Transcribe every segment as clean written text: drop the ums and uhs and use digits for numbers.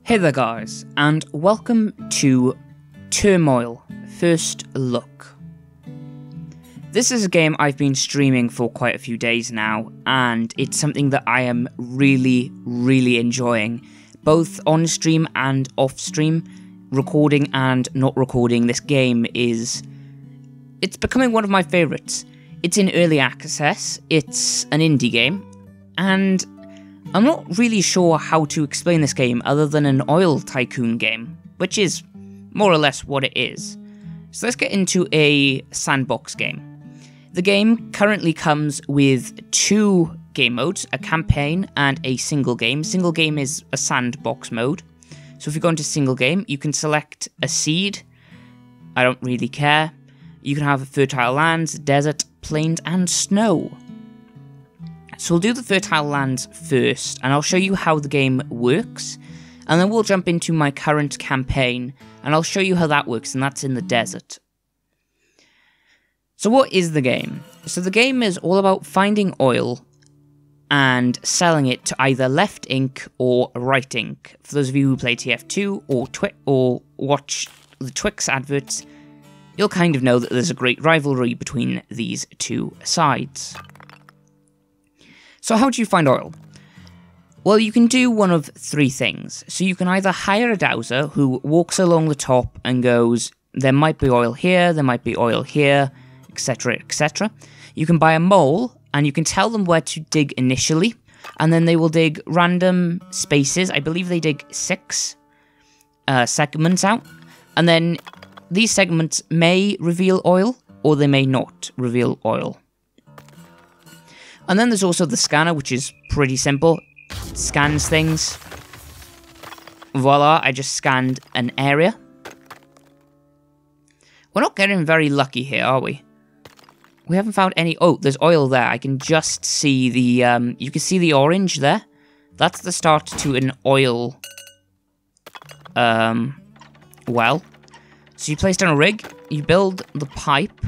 Hey there guys, and welcome to Turmoil, First Look. This is a game I've been streaming for quite a few days now, and it's something that I am really enjoying, both on stream and off stream, recording and not recording. This game it's becoming one of my favourites. It's in early access, it's an indie game, and I'm not really sure how to explain this game other than an oil tycoon game, which is more or less what it is. So let's get into a sandbox game. The game currently comes with two game modes, a campaign and a single game. Single game is a sandbox mode. So if you go into single game, you can select a seed. I don't really care. You can have fertile lands, desert, plains and snow. So we'll do the fertile lands first, and I'll show you how the game works, and then we'll jump into my current campaign, and I'll show you how that works, and that's in the desert. So what is the game? So the game is all about finding oil and selling it to either Left Ink or Right Ink. For those of you who play TF2 or watch the Twix adverts, you'll kind of know that there's a great rivalry between these two sides. So how do you find oil? Well, you can do one of three things. So you can either hire a dowser who walks along the top and goes, there might be oil here, there might be oil here, etc, etc. You can buy a mole, and you can tell them where to dig initially, and then they will dig random spaces. I believe they dig 6 segments out, and then these segments may reveal oil, or they may not reveal oil. And then there's also the scanner, which is pretty simple. It scans things. Voila, I just scanned an area. We're not getting very lucky here, are we? We haven't found any... Oh, there's oil there. I can just see the... you can see the orange there. That's the start to an oil... well. So you place down a rig. You build the pipe.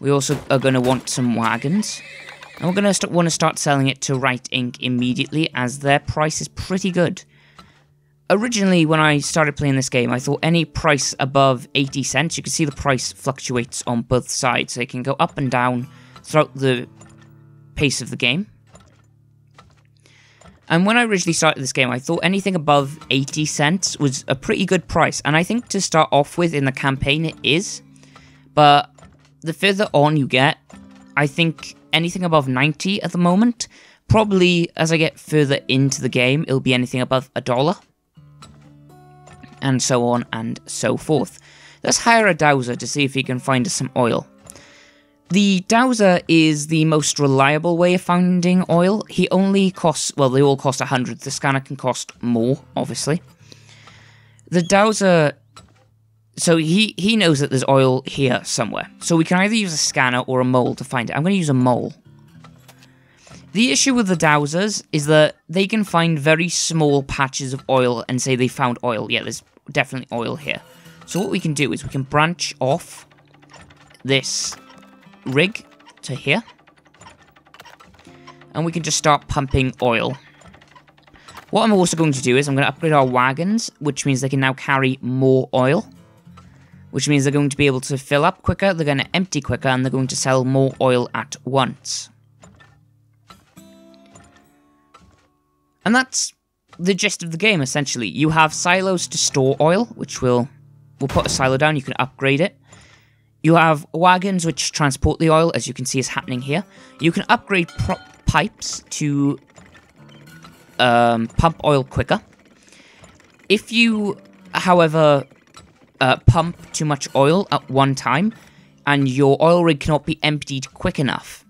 We also are going to want some wagons. And we're going to want to start selling it to Right Ink immediately, as their price is pretty good. Originally, when I started playing this game, I thought any price above 80 cents, you can see the price fluctuates on both sides. So it can go up and down throughout the pace of the game. And when I originally started this game, I thought anything above 80 cents was a pretty good price. And I think to start off with in the campaign, it is. But the further on you get, I think anything above 90 at the moment. Probably as I get further into the game, it'll be anything above $1. And so on and so forth. Let's hire a dowser to see if he can find us some oil. The dowser is the most reliable way of finding oil. He only costs, well, they all cost 100. The scanner can cost more, obviously. The dowser... So he knows that there's oil here somewhere. So we can either use a scanner or a mole to find it. I'm going to use a mole. The issue with the dowsers is that they can find very small patches of oil and say they found oil. Yeah, there's definitely oil here. So what we can do is we can branch off this rig to here. And we can just start pumping oil. What I'm also going to do is I'm going to upgrade our wagons, which means they can now carry more oil. Which means they're going to be able to fill up quicker, they're going to empty quicker, and they're going to sell more oil at once. And that's the gist of the game, essentially. You have silos to store oil, which we'll put a silo down, you can upgrade it. You have wagons which transport the oil, as you can see is happening here. You can upgrade pipes to pump oil quicker. If you, however... pump too much oil at one time, and your oil rig cannot be emptied quick enough.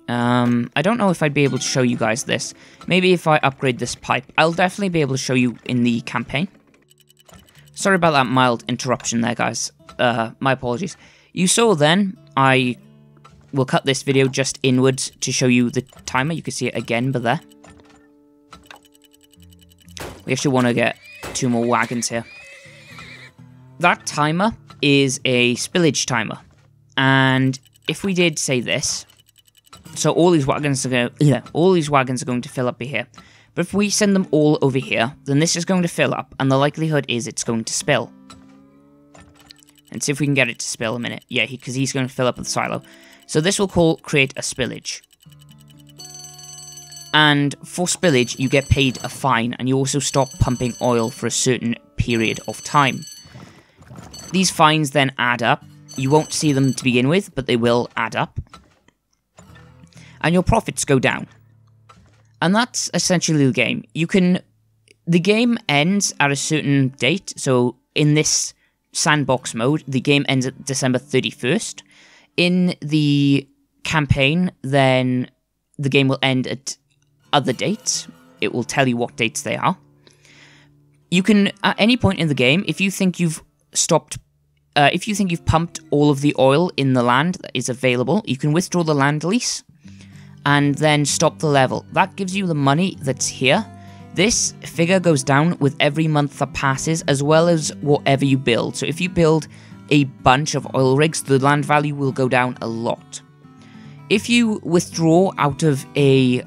I don't know if I'd be able to show you guys this. Maybe if I upgrade this pipe, I'll definitely be able to show you in the campaign. Sorry about that mild interruption there, guys. My apologies. You saw then, I will cut this video just inwards to show you the timer. You can see it again, but there. We actually want to get 2 more wagons here. That timer is a spillage timer, and if we did say this, so all these wagons are going to fill up here. But if we send them all over here, then this is going to fill up, and the likelihood is it's going to spill. And see if we can get it to spill a minute. Yeah, because he's going to fill up the silo. So this will create a spillage. And for spillage, you get paid a fine, and you also stop pumping oil for a certain period of time. These fines then add up. You won't see them to begin with, but they will add up. And your profits go down. And that's essentially the game. The game ends at a certain date. So in this sandbox mode, the game ends at December 31st. In the campaign, then the game will end at other dates. It will tell you what dates they are. You can, at any point in the game, if you think you've pumped all of the oil in the land that is available, you can withdraw the land lease and then stop the level. That gives you the money that's here. This figure goes down with every month that passes, as well as whatever you build. So if you build a bunch of oil rigs, the land value will go down a lot. If you withdraw out of a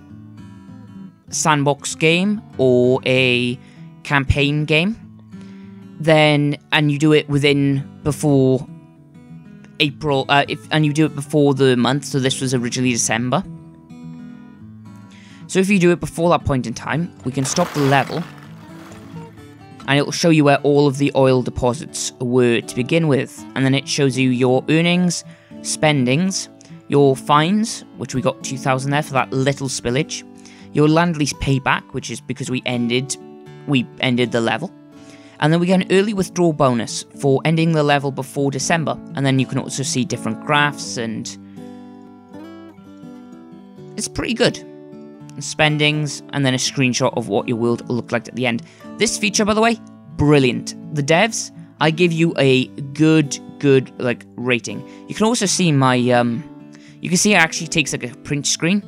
sandbox game or a campaign game, and you do it before April, and you do it before the month, so this was originally December. So if you do it before that point in time, we can stop the level, and it will show you where all of the oil deposits were to begin with. And then it shows you your earnings, spendings, your fines, which we got 2,000 there for that little spillage, your land lease payback, which is because we ended the level, and then we get an early withdrawal bonus for ending the level before December. And then you can also see different graphs, and it's pretty good. Spendings, and then a screenshot of what your world will look like at the end. This feature, by the way, brilliant. The devs, I give you a good rating. You can also see my you can see it actually takes like a print screen,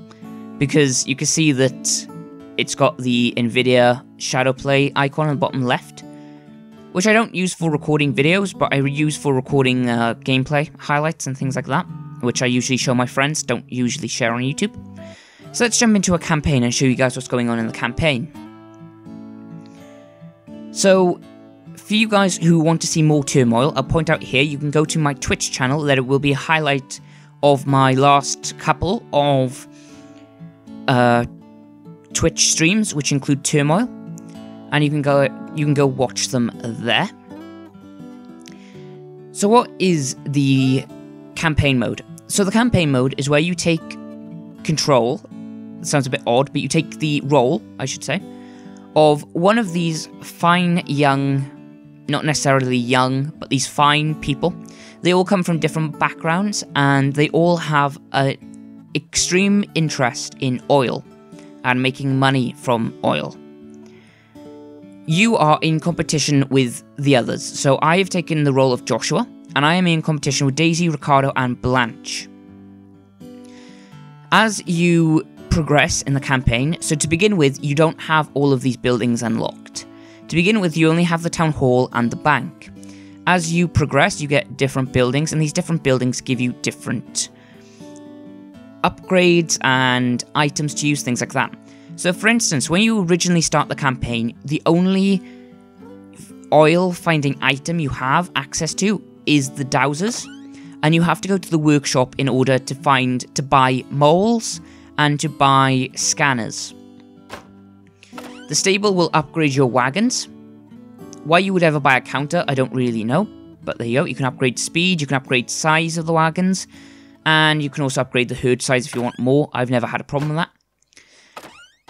because you can see that it's got the Nvidia Shadowplay icon on the bottom left, which I don't use for recording videos, but I use for recording gameplay highlights and things like that, which I usually show my friends, don't usually share on YouTube. So let's jump into a campaign and show you guys what's going on in the campaign. So, for you guys who want to see more Turmoil, I'll point out here, you can go to my Twitch channel, that it will be a highlight of my last couple of Twitch streams, which include Turmoil, and you can go watch them there. So what is the campaign mode? So the campaign mode is where you take control. It sounds a bit odd, but you take the role, I should say, of one of these fine young, not necessarily young, but these fine people. They all come from different backgrounds, and they all have an extreme interest in oil and making money from oil. You are in competition with the others. So I have taken the role of Joshua, and I am in competition with Daisy, Ricardo, and Blanche. As you progress in the campaign, so to begin with, you don't have all of these buildings unlocked. To begin with, you only have the town hall and the bank. As you progress, you get different buildings, and these different buildings give you different upgrades and items to use, things like that. So for instance, when you originally start the campaign, the only oil finding item you have access to is the dowsers, and you have to go to the workshop in order to buy moles and to buy scanners. The stable will upgrade your wagons. Why you would ever buy a counter, I don't really know, but there you go. You can upgrade speed, you can upgrade size of the wagons, and you can also upgrade the herd size if you want more. I've never had a problem with that.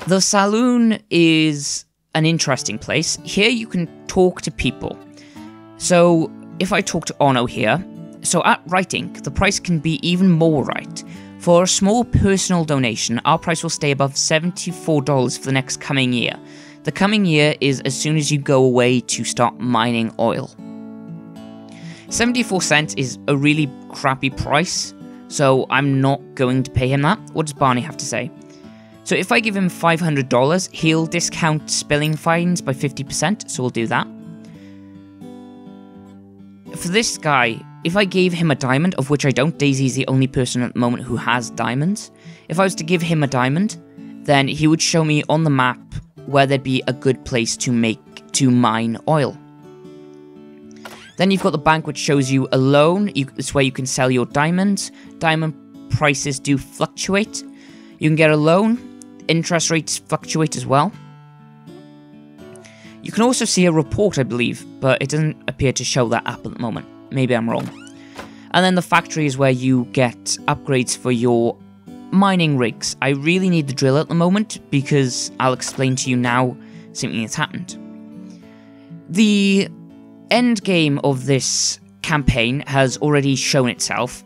The saloon is an interesting place. Here you can talk to people. So if I talk to Ono here, so at Right Inc, the price can be even more right. For a small personal donation, our price will stay above $74 for the next coming year. The coming year is as soon as you go away to start mining oil. 74 cents is a really crappy price, so I'm not going to pay him that. What does Barney have to say? So if I give him $500, he'll discount spilling fines by 50%, so we'll do that. For this guy, if I gave him a diamond, of which I don't, Daisy's the only person at the moment who has diamonds. If I was to give him a diamond, then he would show me on the map where there'd be a good place to mine oil. Then you've got the bank, which shows you a loan. It's where you can sell your diamonds. Diamond prices do fluctuate. You can get a loan. Interest rates fluctuate as well. You can also see a report, I believe, but it doesn't appear to show that up at the moment. Maybe I'm wrong. And then the factory is where you get upgrades for your mining rigs. I really need the drill at the moment because I'll explain to you now something that's happened. The end game of this campaign has already shown itself.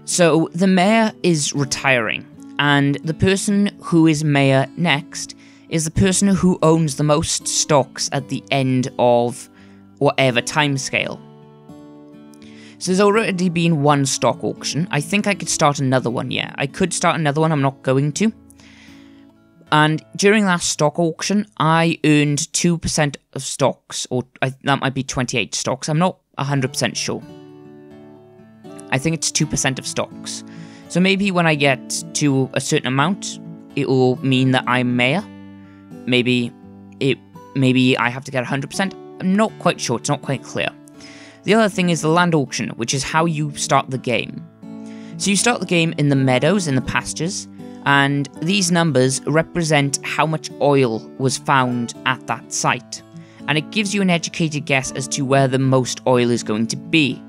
So the mayor is retiring, and the person who is mayor next is the person who owns the most stocks at the end of whatever timescale. So there's already been one stock auction. I think I could start another one, yeah. I could start another one, I'm not going to. And during that stock auction, I earned 2% of stocks, or that might be 28 stocks. I'm not 100% sure. I think it's 2% of stocks. So maybe when I get to a certain amount, it will mean that I'm mayor. Maybe I have to get 100%. I'm not quite sure, it's not quite clear. The other thing is the land auction, which is how you start the game. So you start the game in the meadows, in the pastures, and these numbers represent how much oil was found at that site. And it gives you an educated guess as to where the most oil is going to be.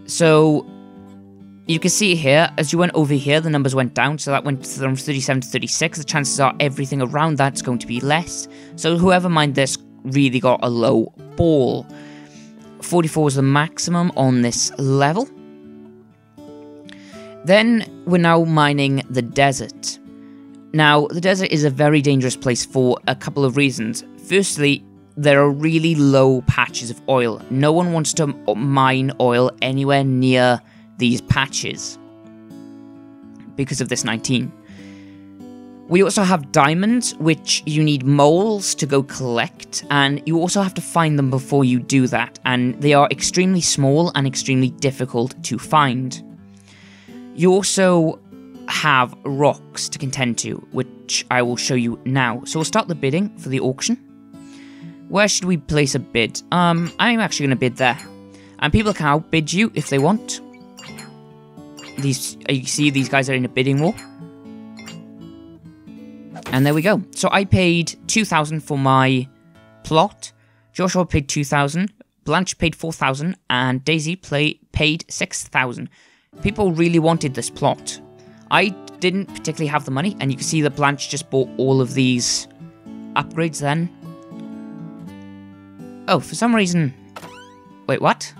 So you can see here, as you went over here, the numbers went down, so that went from 37 to 36. The chances are everything around that's going to be less. So whoever mined this really got a low ball. 44 is the maximum on this level. Then we're now mining the desert. Now, the desert is a very dangerous place for a couple of reasons. Firstly, there are really low patches of oil. No one wants to mine oil anywhere near these patches because of this 19. We also have diamonds, which you need moles to go collect, and you also have to find them before you do that, and they are extremely small and extremely difficult to find. You also have rocks to contend to, which I will show you now. So we'll start the bidding for the auction. Where should we place a bid? I'm actually going to bid there. And people can outbid you if they want. You see these guys are in a bidding war. And there we go. So I paid 2,000 for my plot. Joshua paid 2,000. Blanche paid 4,000. And Daisy paid 6,000. People really wanted this plot. I didn't particularly have the money. And you can see that Blanche just bought all of these upgrades then. Oh, for some reason... Wait, what?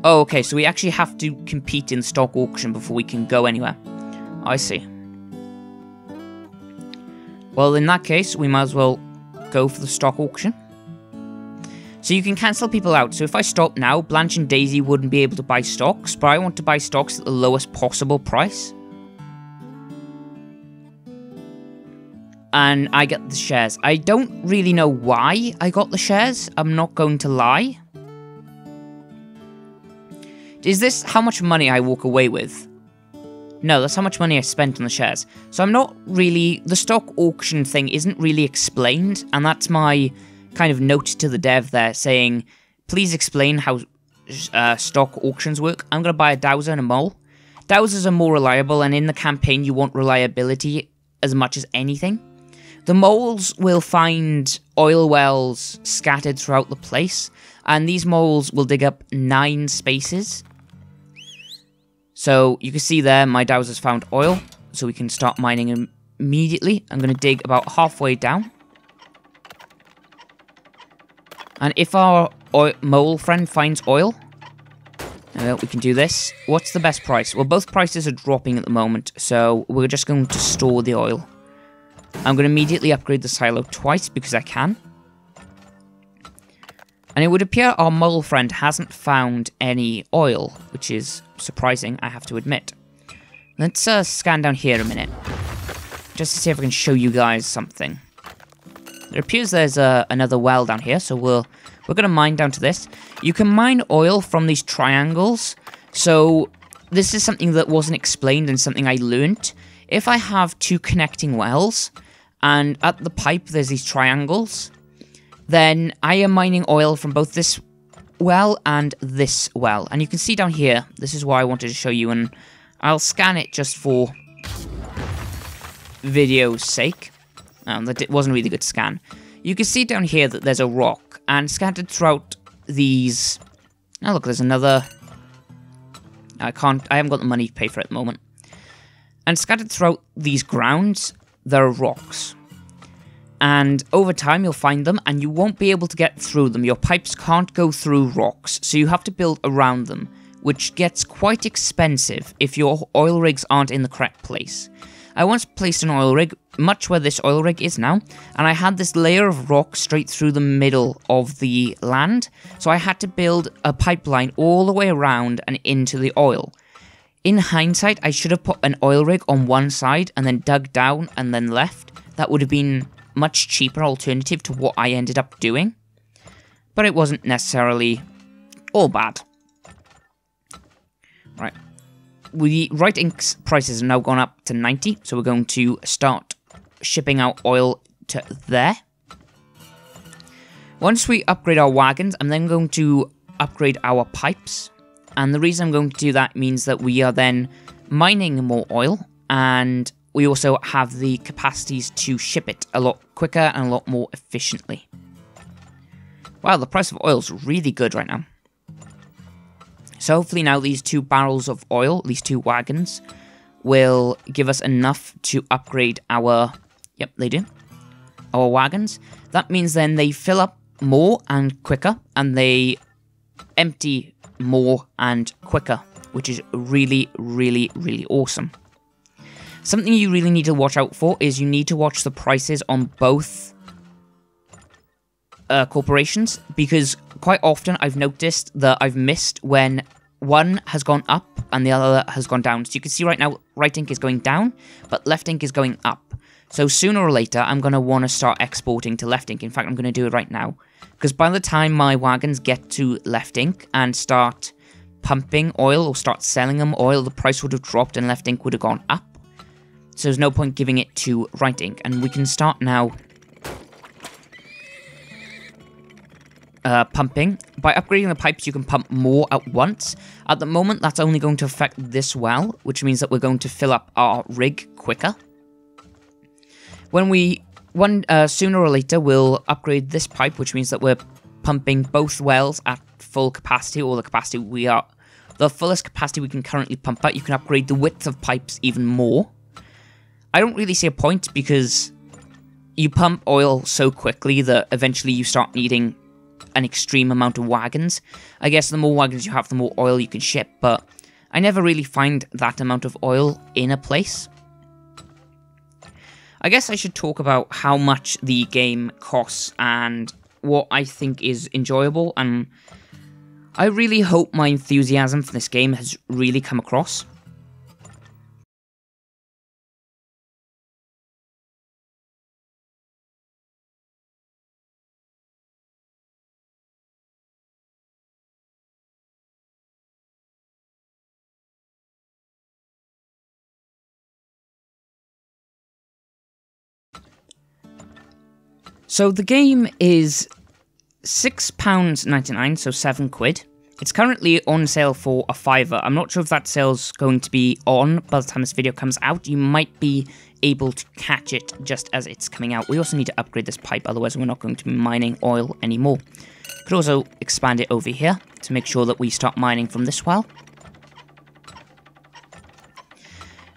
Oh, okay, so we actually have to compete in stock auction before we can go anywhere. I see. Well, in that case, we might as well go for the stock auction. So you can cancel people out. So if I stop now, Blanche and Daisy wouldn't be able to buy stocks, but I want to buy stocks at the lowest possible price. And I get the shares. I don't really know why I got the shares. I'm not going to lie. Is this how much money I walk away with? No, that's how much money I spent on the shares. So I'm not really... The stock auction thing isn't really explained, and that's my kind of note to the dev there, saying, please explain how stock auctions work. I'm going to buy a dowser and a mole. Dowsers are more reliable, and in the campaign you want reliability as much as anything. The moles will find oil wells scattered throughout the place, and these moles will dig up 9 spaces. So you can see there, my dowser's found oil, so we can start mining immediately. I'm going to dig about halfway down. And if our mole friend finds oil, we can do this. What's the best price? Well, both prices are dropping at the moment, so we're just going to store the oil. I'm going to immediately upgrade the silo twice because I can. And it would appear our mole friend hasn't found any oil, which is surprising, I have to admit. Let's scan down here a minute, just to see if I can show you guys something. It appears there's another well down here, so we're going to mine down to this. You can mine oil from these triangles, so this is something that wasn't explained and something I learned. if I have two connecting wells, and at the pipe there's these triangles, then I am mining oil from both this well and this well. And you can see down here, this is what I wanted to show you, and I'll scan it just for video's sake. That it wasn't a really good scan. You can see down here that there's a rock, and scattered throughout these... Oh look, there's another... I haven't got the money to pay for it at the moment. And scattered throughout these grounds, there are rocks. And over time you'll find them, and you won't be able to get through them. Your pipes can't go through rocks, so you have to build around them, which gets quite expensive if your oil rigs aren't in the correct place. I once placed an oil rig, much where this oil rig is now, and I had this layer of rock straight through the middle of the land, so I had to build a pipeline all the way around and into the oil. In hindsight, I should have put an oil rig on one side and then dug down and then left. That would have been much cheaper alternative to what I ended up doing, but it wasn't necessarily all bad. Right. The Right Ink's prices have now gone up to 90, so we're going to start shipping out oil to there. Once we upgrade our wagons, I'm then going to upgrade our pipes. And the reason I'm going to do that means that we are then mining more oil, and we also have the capacities to ship it a lot quicker and a lot more efficiently. Wow, the price of oil is really good right now. So hopefully now these 2 barrels of oil, these 2 wagons, will give us enough to upgrade our... Yep, they do. Our wagons. That means then they fill up more and quicker, and they empty more and quicker, which is really, really, really awesome. Something you really need to watch out for is you need to watch the prices on both corporations, because quite often I've noticed that I've missed when one has gone up and the other has gone down. So you can see right now, Right Ink is going down, but Left Ink is going up. So sooner or later, I'm going to want to start exporting to Left Ink. In fact, I'm going to do it right now, because by the time my wagons get to Left Ink and start pumping oil or start selling them oil, the price would have dropped and Left Ink would have gone up. So there's no point giving it to Right Ink. And we can start now pumping. By upgrading the pipes, you can pump more at once. At the moment, that's only going to affect this well, which means that we're going to fill up our rig quicker. When sooner or later, we'll upgrade this pipe, which means that we're pumping both wells at full capacity, or the fullest capacity we can currently pump at. You can upgrade the width of pipes even more. I don't really see a point, because you pump oil so quickly that eventually you start needing an extreme amount of wagons. I guess the more wagons you have, the more oil you can ship, but I never really find that amount of oil in a place. I guess I should talk about how much the game costs and what I think is enjoyable, and I really hope my enthusiasm for this game has really come across. So the game is £6.99, so £7. It's currently on sale for a £5. I'm not sure if that sale's going to be on by the time this video comes out. You might be able to catch it just as it's coming out. We also need to upgrade this pipe, otherwise we're not going to be mining oil anymore. Could also expand it over here to make sure that we start mining from this well.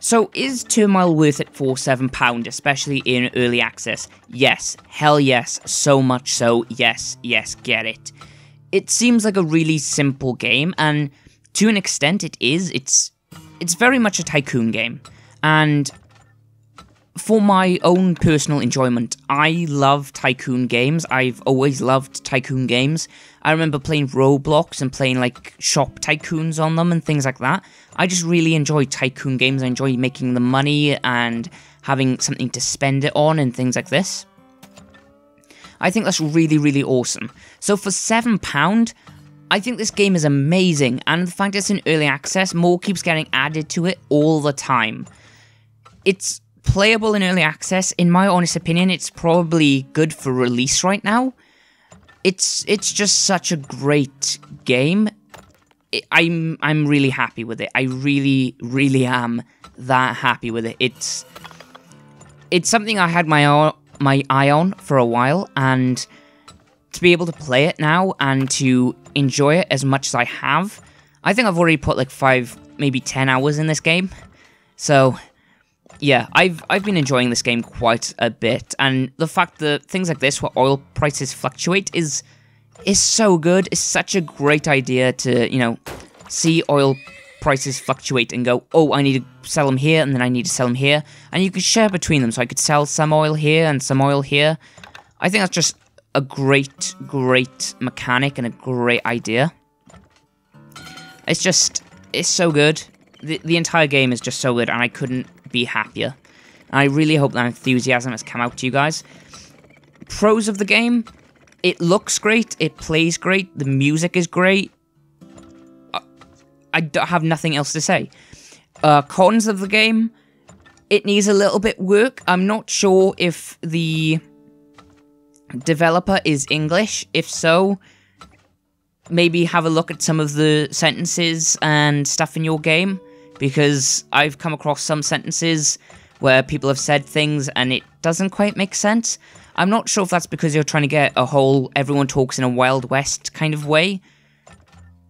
So, is Turmoil worth it for £7, especially in early access? Yes, hell yes, so much so, yes, get it. It seems like a really simple game, and to an extent it is. It's very much a Tycoon game, and for my own personal enjoyment, I love Tycoon games. I've always loved Tycoon games. I remember playing Roblox and playing like shop tycoons on them and things like that. I just really enjoy Tycoon games. I enjoy making the money and having something to spend it on and things like this. I think that's really, really awesome. So for £7, I think this game is amazing, and the fact it's in early access, more keeps getting added to it all the time. It's playable in early access. In my honest opinion, it's probably good for release right now. It's just such a great game. I'm really happy with it. I really am that happy with it. It's something I had my eye on for a while, and to be able to play it now and to enjoy it as much as I have, I think I've already put like 5, maybe 10 hours in this game. So yeah, I've been enjoying this game quite a bit, and the fact that things like this, where oil prices fluctuate, is so good. It's such a great idea to, you know, see oil prices fluctuate and go, oh, I need to sell them here, and then I need to sell them here, and you could share between them. So I could sell some oil here and some oil here. I think that's just a great mechanic and a great idea. It's so good. The entire game is just so good, and I couldn't be happier. And I really hope that enthusiasm has come out to you guys. Pros of the game: it looks great, it plays great, the music is great. I have nothing else to say. Cons of the game: it needs a little bit work. I'm not sure if the developer is English. If so, maybe have a look at some of the sentences and stuff in your game, because I've come across some sentences where people have said things and it doesn't quite make sense. I'm not sure if that's because you're trying to get a whole everyone talks in a Wild West kind of way,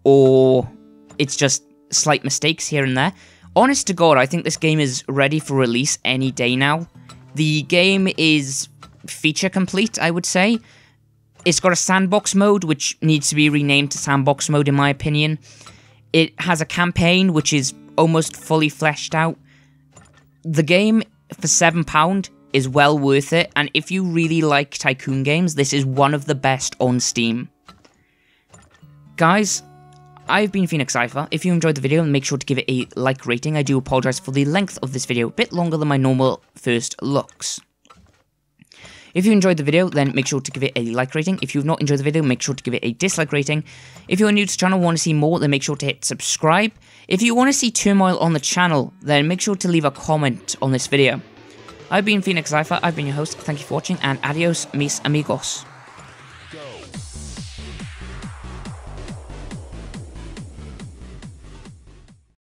or it's just slight mistakes here and there. Honest to God, I think this game is ready for release any day now. The game is feature complete, I would say. It's got a sandbox mode, which needs to be renamed to sandbox mode in my opinion. It has a campaign, which is almost fully fleshed out. The game, for £7, is well worth it, and if you really like Tycoon games, this is one of the best on Steam. Guys, I've been Phoenix Cypher. If you enjoyed the video, make sure to give it a like rating. I do apologise for the length of this video, a bit longer than my normal first looks. If you enjoyed the video, then make sure to give it a like rating. If you've not enjoyed the video, make sure to give it a dislike rating. If you're new to the channel and want to see more, then make sure to hit subscribe. If you want to see Turmoil on the channel, then make sure to leave a comment on this video. I've been Phoenix Cypher, I've been your host, thank you for watching, and adios mis amigos.